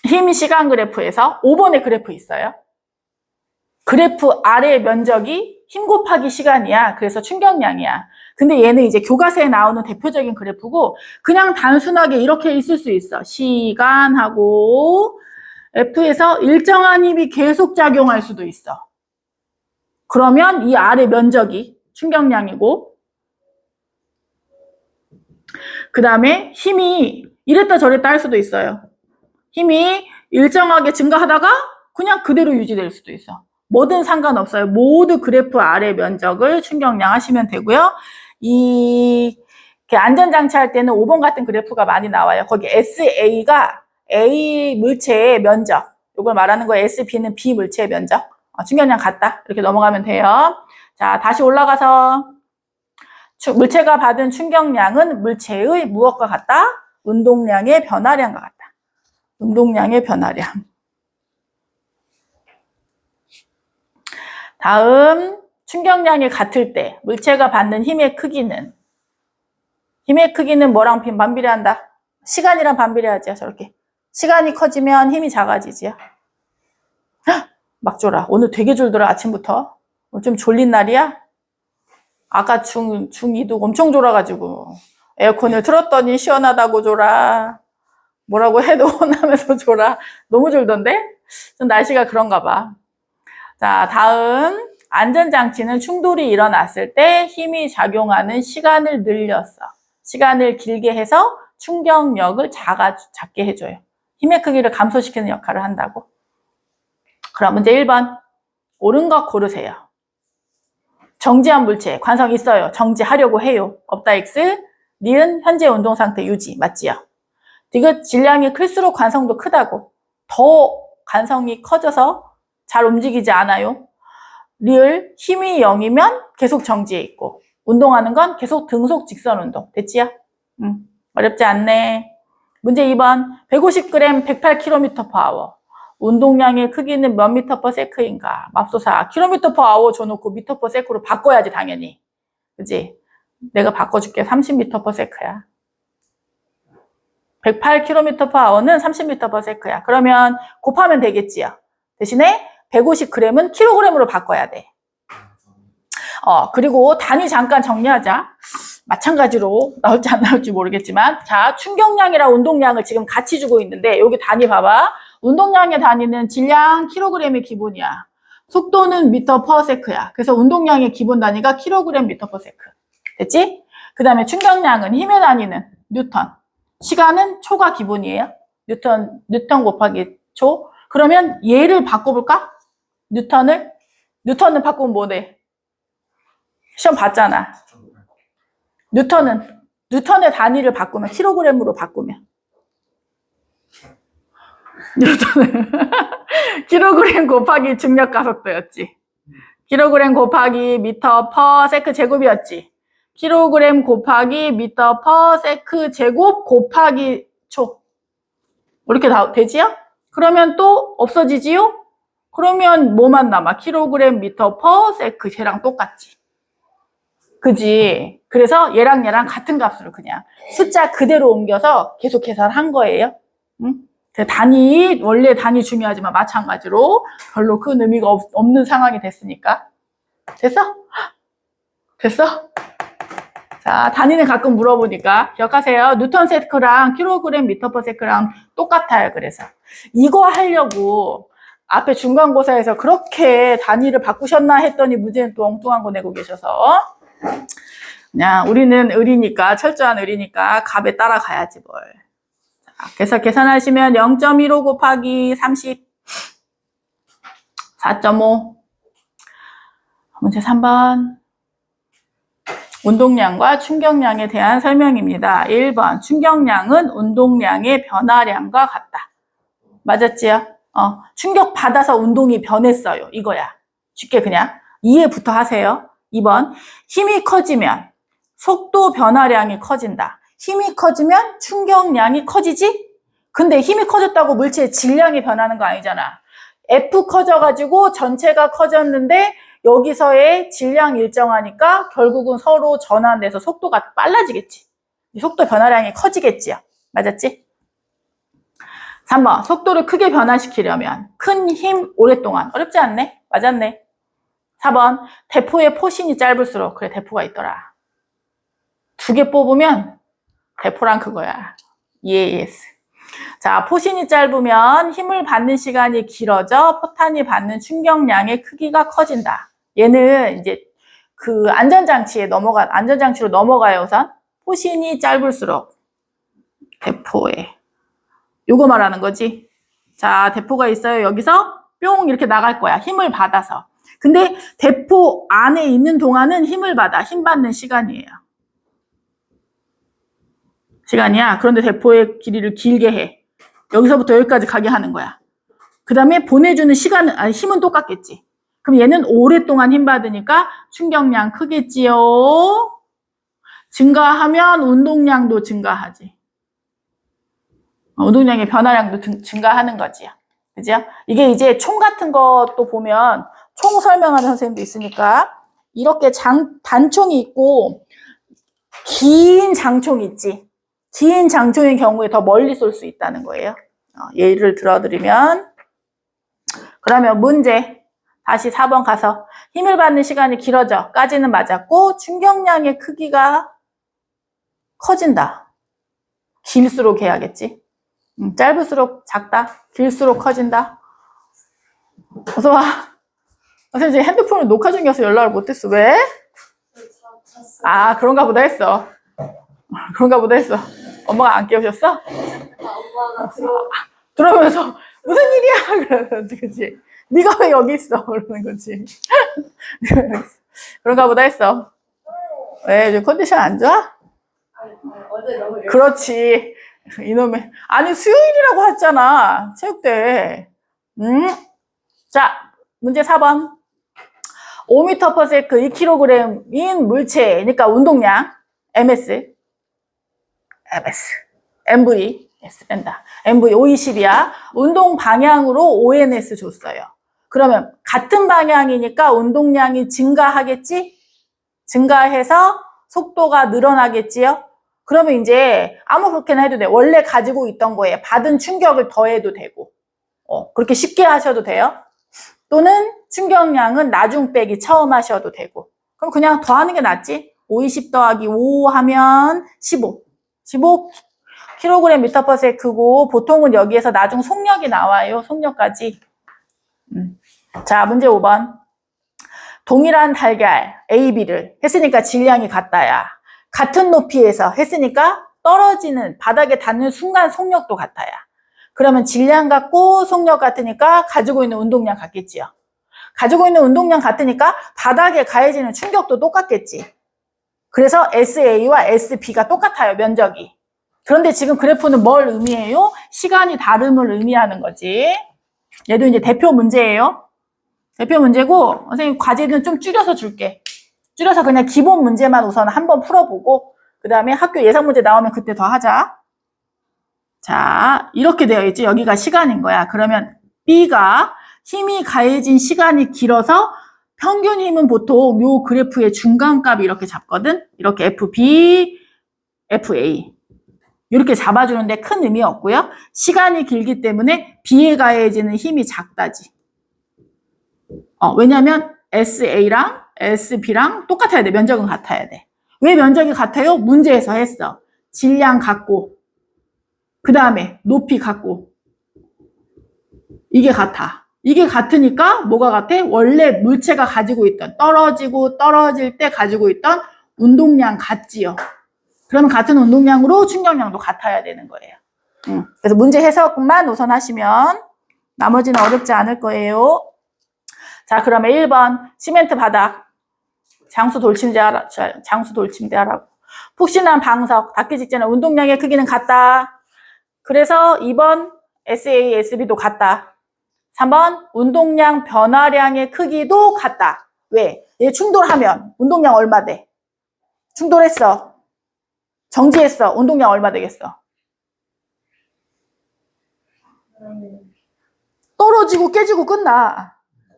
힘 시간 그래프에서 5번의 그래프 있어요. 그래프 아래 면적이 힘 곱하기 시간이야. 그래서 충격량이야. 근데 얘는 이제 교과서에 나오는 대표적인 그래프고 그냥 단순하게 이렇게 있을 수 있어. 시간하고 F에서 일정한 힘이 계속 작용할 수도 있어. 그러면 이 아래 면적이 충격량이고 그 다음에 힘이 이랬다 저랬다 할 수도 있어요. 힘이 일정하게 증가하다가 그냥 그대로 유지될 수도 있어. 뭐든 상관없어요. 모두 그래프 아래 면적을 충격량 하시면 되고요. 안전장치 할 때는 5번 같은 그래프가 많이 나와요. 거기 SA가 A 물체의 면적, 이걸 말하는 거예요. SB는 B 물체의 면적. 충격량 같다. 이렇게 넘어가면 돼요. 자, 다시 올라가서 물체가 받은 충격량은 물체의 무엇과 같다? 운동량의 변화량과 같다. 운동량의 변화량. 다음, 충격량이 같을 때 물체가 받는 힘의 크기는 뭐랑 반비례한다? 시간이랑 반비례하죠. 저렇게. 시간이 커지면 힘이 작아지지요. 막 졸아. 오늘 되게 졸더라, 아침부터. 좀 졸린 날이야? 아까 중2도 엄청 졸아가지고. 에어컨을 틀었더니 시원하다고 졸아. 뭐라고 해도 혼나면서 졸아. 너무 졸던데? 좀 날씨가 그런가 봐. 자, 다음. 안전장치는 충돌이 일어났을 때 힘이 작용하는 시간을 늘렸어. 시간을 길게 해서 충격력을 작게 해줘요. 힘의 크기를 감소시키는 역할을 한다고. 그럼 문제 1번. 옳은 것 고르세요. 정지한 물체, 관성 있어요. 정지하려고 해요. 없다 X. 니은 현재 운동 상태 유지. 맞지요? 디귿 질량이 클수록 관성도 크다고. 더 관성이 커져서 잘 움직이지 않아요. 리을 힘이 0이면 계속 정지해 있고 운동하는 건 계속 등속 직선 운동. 됐지요? 어렵지 않네. 문제 2번. 150g 108km/h. 운동량의 크기는 몇 m/s인가? 맙소사. km/h 줘놓고 m/s로 바꿔야지 당연히. 그치? 내가 바꿔줄게. 30m/s야. 108km/h는 30m/s야. 그러면 곱하면 되겠지요. 대신에 150g은 kg으로 바꿔야 돼. 그리고 단위 잠깐 정리하자. 마찬가지로 나올지 안 나올지 모르겠지만, 자, 충격량이랑 운동량을 지금 같이 주고 있는데, 여기 단위 봐봐. 운동량의 단위는 질량 kg이 기본이야. 속도는 m/s야. 그래서 운동량의 기본 단위가 kg/m/s. 됐지? 그 다음에 충격량은 힘의 단위는 뉴턴. 시간은 초가 기본이에요. 뉴턴 곱하기 초. 그러면 얘를 바꿔볼까? 뉴턴을 바꾸면 뭐 돼? 시험 봤잖아. 뉴턴의 단위를 바꾸면 kg으로 바꾸면 뉴턴은 kg 곱하기 중력 가속도였지. kg 곱하기 m/s 제곱이었지. kg 곱하기 m/s 제곱 곱하기 초. 이렇게 되지요? 그러면 또 없어지지요? 그러면 뭐만 남아? kg m/s 쟤랑 똑같지. 그지? 그래서 얘랑 같은 값으로 그냥 숫자 그대로 옮겨서 계속 계산한 거예요. 응? 원래 단위 중요하지만 마찬가지로 별로 큰 의미가 없는 상황이 됐으니까. 됐어? 됐어? 자, 단위는 가끔 물어보니까 기억하세요. 뉴턴 세크랑 kg m/s랑 똑같아요. 그래서 이거 하려고 앞에 중간고사에서 그렇게 단위를 바꾸셨나 했더니 문제는 또 엉뚱한 거 내고 계셔서 그냥 우리는 을이니까, 철저한 을이니까 값에 따라가야지 뭘. 자, 그래서 계산하시면 0.15 곱하기 30 4.5. 문제 3번. 운동량과 충격량에 대한 설명입니다. 1번. 충격량은 운동량의 변화량과 같다. 맞았지요? 충격받아서 운동이 변했어요. 이거야. 쉽게 그냥 이해부터 하세요. 2번. 힘이 커지면 속도 변화량이 커진다. 힘이 커지면 충격량이 커지지? 근데 힘이 커졌다고 물체의 질량이 변하는 거 아니잖아. F 커져가지고 전체가 커졌는데 여기서의 질량 일정하니까 결국은 서로 전환돼서 속도가 빨라지겠지. 속도 변화량이 커지겠지요. 맞았지? 3번. 속도를 크게 변화시키려면 큰 힘 오랫동안. 어렵지 않네? 맞았네. 4번. 대포의 포신이 짧을수록. 그래, 대포가 있더라. 2개 뽑으면 대포랑 그거야. EAS. 자, 포신이 짧으면 힘을 받는 시간이 길어져 포탄이 받는 충격량의 크기가 커진다. 얘는 이제 그 안전장치로 넘어가요, 우선. 포신이 짧을수록 대포에 요거 말하는 거지. 자, 대포가 있어요. 여기서 뿅 이렇게 나갈 거야. 힘을 받아서. 근데 대포 안에 있는 동안은 힘을 받아. 힘 받는 시간이에요. 시간이야. 그런데 대포의 길이를 길게 해. 여기서부터 여기까지 가게 하는 거야. 그 다음에 보내주는 시간은, 아니, 힘은 똑같겠지. 그럼 얘는 오랫동안 힘 받으니까 충격량 크겠지요. 증가하면 운동량도 증가하지. 운동량의 변화량도 증가하는 거지요. 그죠? 이게 이제 총 같은 것도 보면 총 설명하는 선생님도 있으니까 이렇게 단총이 있고 긴 장총이 있지. 긴 장총의 경우에 더 멀리 쏠 수 있다는 거예요. 예를 들어드리면 그러면 문제 다시 4번 가서 힘을 받는 시간이 길어져 까지는 맞았고 충격량의 크기가 커진다. 길수록 해야겠지. 짧을수록 작다. 길수록 커진다. 어서 와. 선생님 핸드폰을 녹화 중이어서 연락을 못했어. 왜? 아, 그런가 보다 했어. 그런가 보다 했어. 엄마가 안 깨우셨어? 엄마가 들어오면서 무슨 일이야? 그러지, 그치? 네가 왜 여기 있어? 그러는 거지. 그런가 보다 했어. 왜? 요즘 컨디션 안 좋아? 어제 너무 그렇지. 이놈의. 아니, 수요일이라고 했잖아. 체육대회. 자, 문제 4번. 5m/s 2kg인 물체, 그러니까 운동량, MS, MV, S 뺀다. MV 520이야. 운동 방향으로 ONS 줬어요. 그러면 같은 방향이니까 운동량이 증가하겠지? 증가해서 속도가 늘어나겠지요? 그러면 이제 아무렇게나 해도 돼. 원래 가지고 있던 거에 받은 충격을 더해도 되고, 그렇게 쉽게 하셔도 돼요. 또는 충격량은 나중 빼기 처음 하셔도 되고. 그럼 그냥 더하는 게 낫지? 520 더하기 5 하면 15. 15kg/ms고 보통은 여기에서 나중 속력이 나와요. 속력까지. 자, 문제 5번. 동일한 달걀 A, B를 했으니까 질량이 같다야. 같은 높이에서 했으니까 떨어지는 바닥에 닿는 순간 속력도 같아야. 그러면 질량 같고 속력 같으니까 가지고 있는 운동량 같겠지요. 가지고 있는 운동량 같으니까 바닥에 가해지는 충격도 똑같겠지. 그래서 SA와 SB가 똑같아요, 면적이. 그런데 지금 그래프는 뭘 의미해요? 시간이 다름을 의미하는 거지. 얘도 이제 대표 문제예요. 대표 문제고 선생님 과제는 좀 줄여서 줄게. 줄여서 그냥 기본 문제만 우선 한번 풀어보고 그 다음에 학교 예상 문제 나오면 그때 더 하자. 자, 이렇게 되어 있지. 여기가 시간인 거야. 그러면 B가 힘이 가해진 시간이 길어서 평균 힘은 보통 요 그래프의 중간값이 이렇게 잡거든. 이렇게 FB, FA 이렇게 잡아주는데 큰 의미 없고요. 시간이 길기 때문에 B에 가해지는 힘이 작다지. 왜냐면 SA랑 SB랑 똑같아야 돼. 면적은 같아야 돼. 왜 면적이 같아요? 문제에서 했어. 질량 같고 그 다음에 높이 같고 이게 같아. 이게 같으니까 뭐가 같아? 원래 물체가 가지고 있던 떨어지고 떨어질 때 가지고 있던 운동량 같지요. 그러면 같은 운동량으로 충격량도 같아야 되는 거예요. 그래서 문제 해석만 우선 하시면 나머지는 어렵지 않을 거예요. 자, 그러면 1번 시멘트 바닥 장수 돌침대 하라고. 푹신한 방석 닿기 직전에 운동량의 크기는 같다. 그래서 2번 SA, SB도 같다. 3번 운동량 변화량의 크기도 같다. 왜? 얘 충돌하면 운동량 얼마 돼? 충돌했어. 정지했어. 운동량 얼마 되겠어? 떨어지고 깨지고 끝나.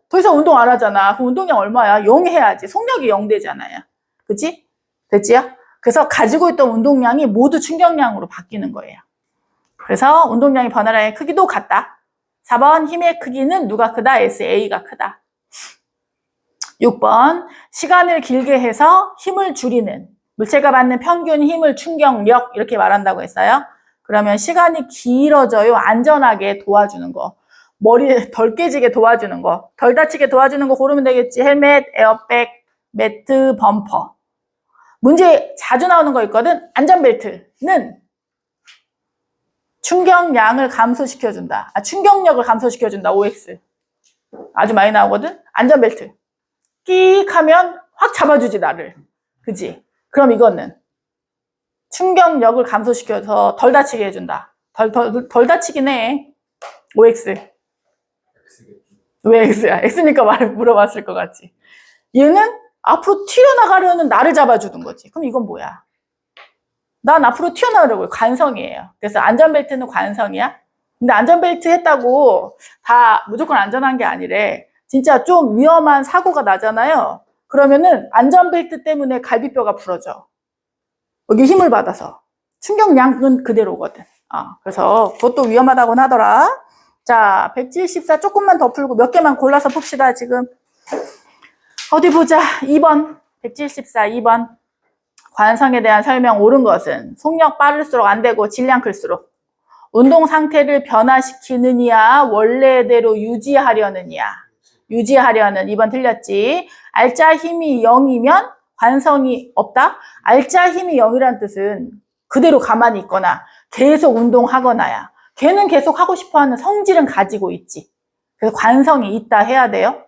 더 이상 운동 안 하잖아. 그럼 운동량 얼마야? 0 해야지. 속력이 0 되잖아요. 그치? 됐지요? 그래서 가지고 있던 운동량이 모두 충격량으로 바뀌는 거예요. 그래서 운동량의 변화량의 크기도 같다. 4번 힘의 크기는 누가 크다? SA가 크다. 6번 시간을 길게 해서 힘을 줄이는 물체가 받는 평균 힘을 충격력 이렇게 말한다고 했어요. 그러면 시간이 길어져요. 안전하게 도와주는 거. 머리 덜 깨지게 도와주는 거. 덜 다치게 도와주는 거 고르면 되겠지. 헬멧, 에어백, 매트, 범퍼. 문제 자주 나오는 거 있거든. 안전벨트는 충격량을 감소시켜준다. 충격력을 감소시켜준다. OX. 아주 많이 나오거든? 안전벨트. 끼익 하면 확 잡아주지, 나를. 그지? 그럼 이거는 충격력을 감소시켜서 덜 다치게 해준다. 덜 다치긴 해. OX. 왜 X야? X니까 말을 물어봤을 것 같지. 얘는 앞으로 튀어나가려는 나를 잡아주는 거지. 그럼 이건 뭐야? 난 앞으로 튀어나오려고요. 관성이에요. 그래서 안전벨트는 관성이야. 근데 안전벨트 했다고 다 무조건 안전한 게 아니래. 진짜 좀 위험한 사고가 나잖아요. 그러면은 안전벨트 때문에 갈비뼈가 부러져. 여기 힘을 받아서. 충격량은 그대로거든. 그래서 그것도 위험하다고 하더라. 자, 174 조금만 더 풀고 몇 개만 골라서 풉시다, 지금. 어디 보자. 2번. 174, 2번. 관성에 대한 설명 옳은 것은 속력 빠를수록 안 되고 질량 클수록 운동 상태를 변화시키느냐 원래대로 유지하려느냐. 유지하려는 2번 틀렸지. 알짜 힘이 0이면 관성이 없다. 알짜 힘이 0이란 뜻은 그대로 가만히 있거나 계속 운동하거나야. 걔는 계속 하고 싶어하는 성질은 가지고 있지. 그래서 관성이 있다 해야 돼요.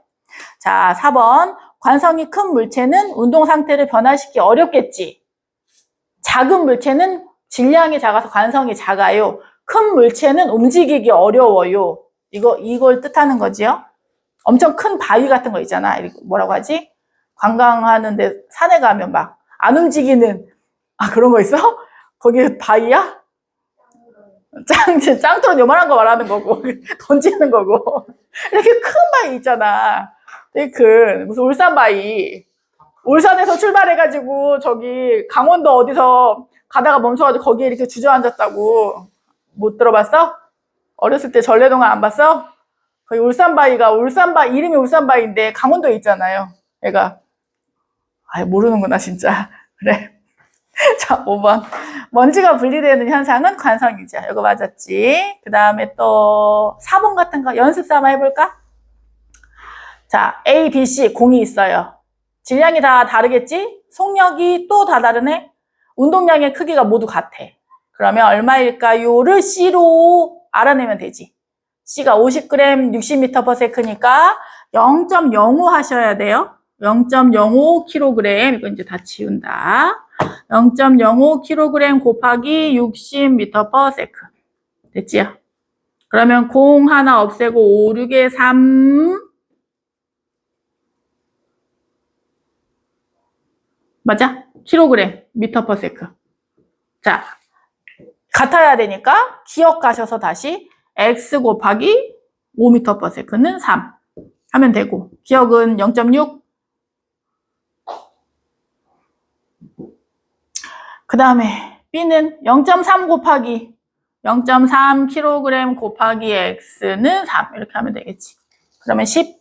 자, 4번. 관성이 큰 물체는 운동 상태를 변화시키기 어렵겠지. 작은 물체는 질량이 작아서 관성이 작아요. 큰 물체는 움직이기 어려워요. 이걸 뜻하는 거지요. 엄청 큰 바위 같은 거 있잖아. 뭐라고 하지? 관광하는데 산에 가면 막 안 움직이는 그런 거 있어? 거기 바위야? 짱돌은 요만한 거 말하는 거고 던지는 거고 이렇게 큰 바위 있잖아. 되게 큰 무슨 울산 바위. 울산에서 출발해가지고 저기 강원도 어디서 가다가 멈춰가지고 거기에 이렇게 주저앉았다고. 못 들어봤어? 어렸을 때 전래동화 안 봤어? 거기 울산바위가 이름이 울산바위인데 강원도에 있잖아요. 얘가 모르는구나 진짜. 그래. 자, 5번. 먼지가 분리되는 현상은 관성이죠. 이거 맞았지. 그 다음에 또 4번 같은 거 연습 삼아 해볼까? 자, A, B, C 공이 있어요. 질량이 다 다르겠지? 속력이 또 다 다르네? 운동량의 크기가 모두 같아. 그러면 얼마일까요?를 C로 알아내면 되지. C가 50g 60m/s니까 0.05 하셔야 돼요. 0.05kg. 이거 이제 다 지운다. 0.05kg 곱하기 60m/s. 됐지요? 그러면 0 하나 없애고 5, 6에 3. 맞아? kg, m/s. 자, 같아야 되니까 기억하셔서 다시 x 곱하기 5m/s는 3 하면 되고, 기억은 0.6. 그 다음에 b는 0.3 곱하기 0.3 kg 곱하기 x는 3 이렇게 하면 되겠지. 그러면 10.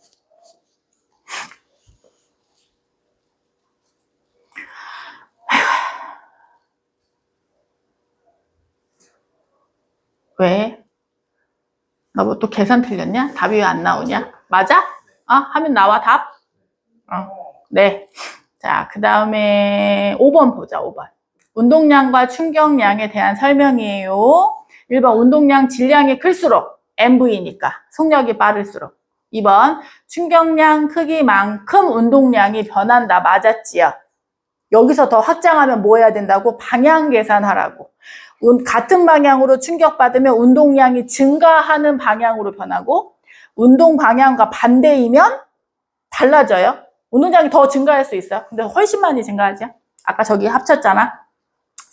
왜? 너 뭐 또 계산 틀렸냐? 답이 왜 안 나오냐? 맞아? 하면 나와 답? 네. 자, 그 다음에 5번 보자, 5번. 운동량과 충격량에 대한 설명이에요. 1번 운동량 질량이 클수록 MV니까 속력이 빠를수록. 2번 충격량 크기만큼 운동량이 변한다. 맞았지요? 여기서 더 확장하면 뭐 해야 된다고? 방향 계산하라고. 같은 방향으로 충격받으면 운동량이 증가하는 방향으로 변하고 운동 방향과 반대이면 달라져요. 운동량이 더 증가할 수 있어요. 근데 훨씬 많이 증가하죠. 아까 저기 합쳤잖아.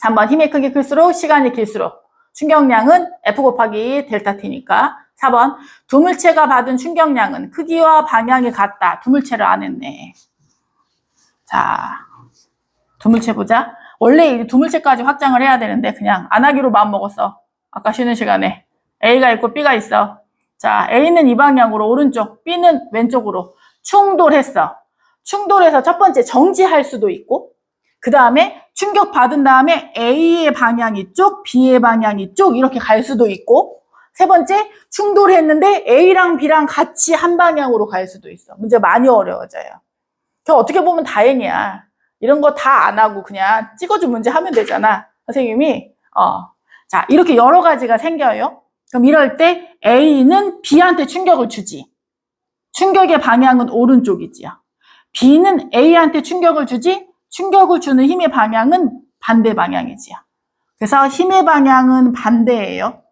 3번 힘의 크기 클수록 시간이 길수록 충격량은 F 곱하기 델타 T니까. 4번 두 물체가 받은 충격량은 크기와 방향이 같다. 두 물체를 안 했네. 자, 두 물체 보자. 원래 이 두 물체까지 확장을 해야 되는데 그냥 안 하기로 마음먹었어. 아까 쉬는 시간에. A가 있고 B가 있어. 자, A는 이 방향으로 오른쪽, B는 왼쪽으로 충돌했어. 충돌해서 첫 번째 정지할 수도 있고, 그 다음에 충격 받은 다음에 A의 방향 이쪽, B의 방향 이쪽 이렇게 갈 수도 있고, 세 번째 충돌했는데 A랑 B랑 같이 한 방향으로 갈 수도 있어. 문제 많이 어려워져요. 어떻게 보면 다행이야. 이런 거 다 안 하고 그냥 찍어준 문제 하면 되잖아. 선생님이. 자, 이렇게 여러 가지가 생겨요. 그럼 이럴 때 A는 B한테 충격을 주지. 충격의 방향은 오른쪽이지요. B는 A한테 충격을 주지. 충격을 주는 힘의 방향은 반대 방향이지요. 그래서 힘의 방향은 반대예요.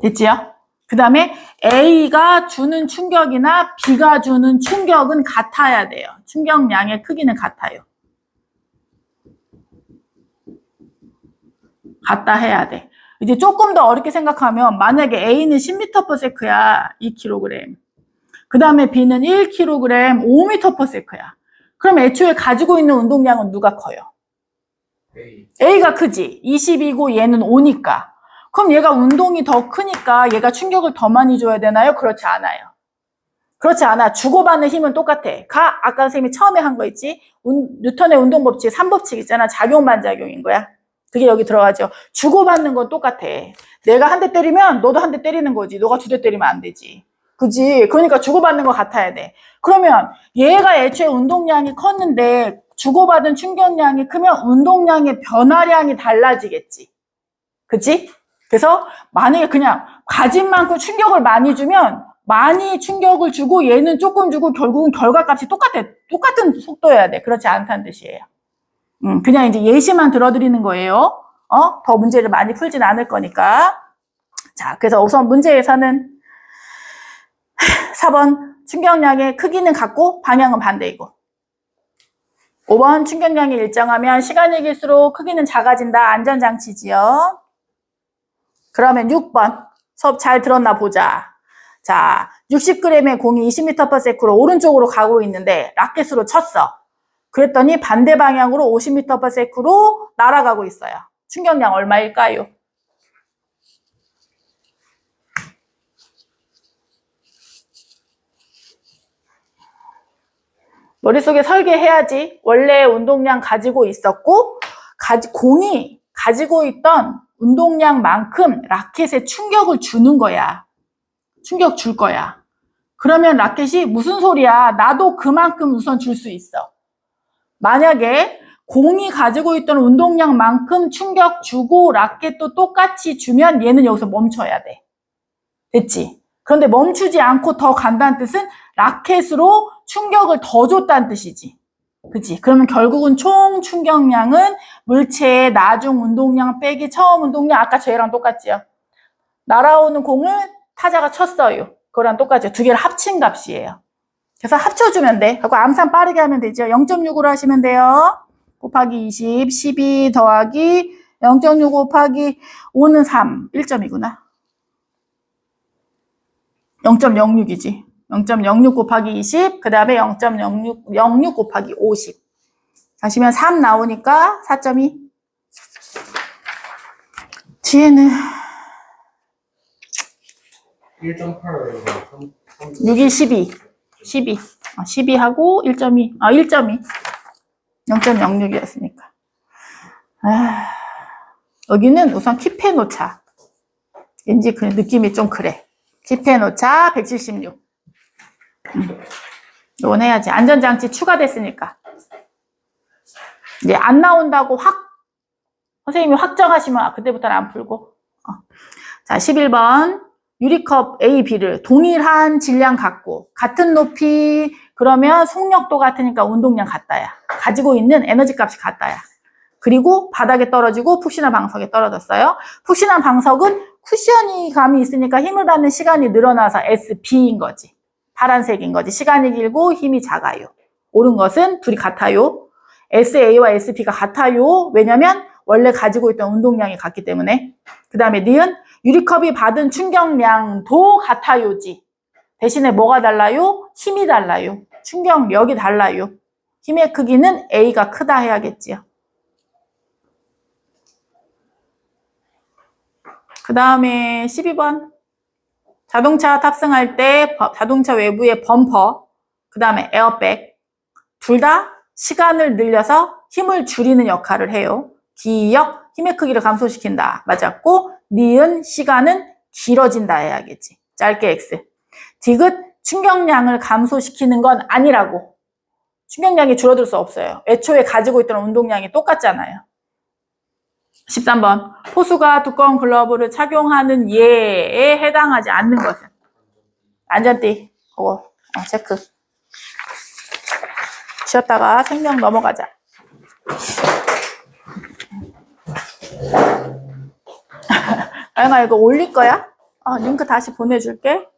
됐지요? 그 다음에 A가 주는 충격이나 B가 주는 충격은 같아야 돼요. 충격량의 크기는 같아요. 같다 해야 돼. 이제 조금 더 어렵게 생각하면 만약에 A는 10m/s야 2kg. 그 다음에 B는 1kg 5m/s야. 그럼 애초에 가지고 있는 운동량은 누가 커요? A가 크지. 22고 얘는 5니까. 그럼 얘가 운동이 더 크니까 얘가 충격을 더 많이 줘야 되나요? 그렇지 않아요. 그렇지 않아. 주고받는 힘은 똑같아. 아까 선생님이 처음에 한 거 있지? 뉴턴의 운동법칙 3법칙 있잖아. 작용 반작용인 거야. 그게 여기 들어가죠. 주고받는 건 똑같아. 내가 한 대 때리면 너도 한 대 때리는 거지. 너가 2대 때리면 안 되지. 그지? 그러니까 주고받는 거 같아야 돼. 그러면 얘가 애초에 운동량이 컸는데 주고받은 충격량이 크면 운동량의 변화량이 달라지겠지. 그치? 그래서 만약에 그냥 가진 만큼 충격을 많이 주면 많이 충격을 주고 얘는 조금 주고 결국은 결과값이 똑같아. 똑같은 속도여야 돼. 그렇지 않다는 뜻이에요. 그냥 이제 예시만 들어드리는 거예요. 더 문제를 많이 풀진 않을 거니까. 자, 그래서 우선 문제에서는 4번 충격량의 크기는 같고 방향은 반대이고 5번 충격량이 일정하면 시간이 길수록 크기는 작아진다. 안전장치지요. 그러면 6번 수업 잘 들었나 보자. 자, 60g의 공이 20m/s로 오른쪽으로 가고 있는데 라켓으로 쳤어. 그랬더니 반대 방향으로 50m/s로 날아가고 있어요. 충격량 얼마일까요? 머릿속에 설계해야지. 원래 운동량 가지고 있었고 공이 가지고 있던 운동량만큼 라켓에 충격을 주는 거야. 충격 줄 거야. 그러면 라켓이 무슨 소리야? 나도 그만큼 우선 줄 수 있어. 만약에 공이 가지고 있던 운동량만큼 충격 주고 라켓도 똑같이 주면 얘는 여기서 멈춰야 돼. 됐지? 그런데 멈추지 않고 더 간다는 뜻은 라켓으로 충격을 더 줬다는 뜻이지. 그치? 그러면 결국은 총 충격량은 물체의 나중 운동량 빼기 처음 운동량 아까 쟤랑 똑같지요. 날아오는 공을 타자가 쳤어요. 그거랑 똑같죠. 두 개를 합친 값이에요. 그래서 합쳐주면 돼. 그리고 암산 빠르게 하면 되죠. 0.65로 하시면 돼요. 곱하기 20, 12 더하기 0.6 곱하기 5는 3, 1점이구나. 0.06이지. 0.06 곱하기 20, 그 다음에 0.06 곱하기 50. 하시면 3 나오니까 4.2. 뒤에는 1.8 6이 12. 12하고 1.2. 1.2. 0.06이었으니까. 여기는 우선 킵해 놓자. 왠지 그 느낌이 좀 그래. 킵해 놓자 176. 이건 해야지. 안전장치 추가됐으니까. 이제 안 나온다고 선생님이 확정하시면 그때부터는 안 풀고. 자, 11번. 유리컵 A, B를 동일한 질량 갖고 같은 높이 그러면 속력도 같으니까 운동량 같다야. 가지고 있는 에너지 값이 같다야. 그리고 바닥에 떨어지고 푹신한 방석에 떨어졌어요. 푹신한 방석은 쿠션이 감이 있으니까 힘을 받는 시간이 늘어나서 SB인 거지. 파란색인 거지. 시간이 길고 힘이 작아요. 옳은 것은 둘이 같아요. SA와 SB가 같아요. 왜냐면 원래 가지고 있던 운동량이 같기 때문에. 그 다음에 니은 유리컵이 받은 충격량도 같아요지. 대신에 뭐가 달라요? 힘이 달라요. 충격력이 달라요. 힘의 크기는 A가 크다 해야겠지요. 그 다음에 12번. 자동차 탑승할 때 자동차 외부의 범퍼, 그 다음에 에어백 둘 다 시간을 늘려서 힘을 줄이는 역할을 해요. 기역, 힘의 크기를 감소시킨다. 맞았고 니은 시간은 길어진다 해야겠지. 짧게 X. 디귿 충격량을 감소시키는 건 아니라고. 충격량이 줄어들 수 없어요. 애초에 가지고 있던 운동량이 똑같잖아요. 13번. 포수가 두꺼운 글러브를 착용하는 예에 해당하지 않는 것은? 안전띠. 그거 체크. 쉬었다가 생명 넘어가자. 아영아 이거 올릴 거야? 링크 다시 보내줄게.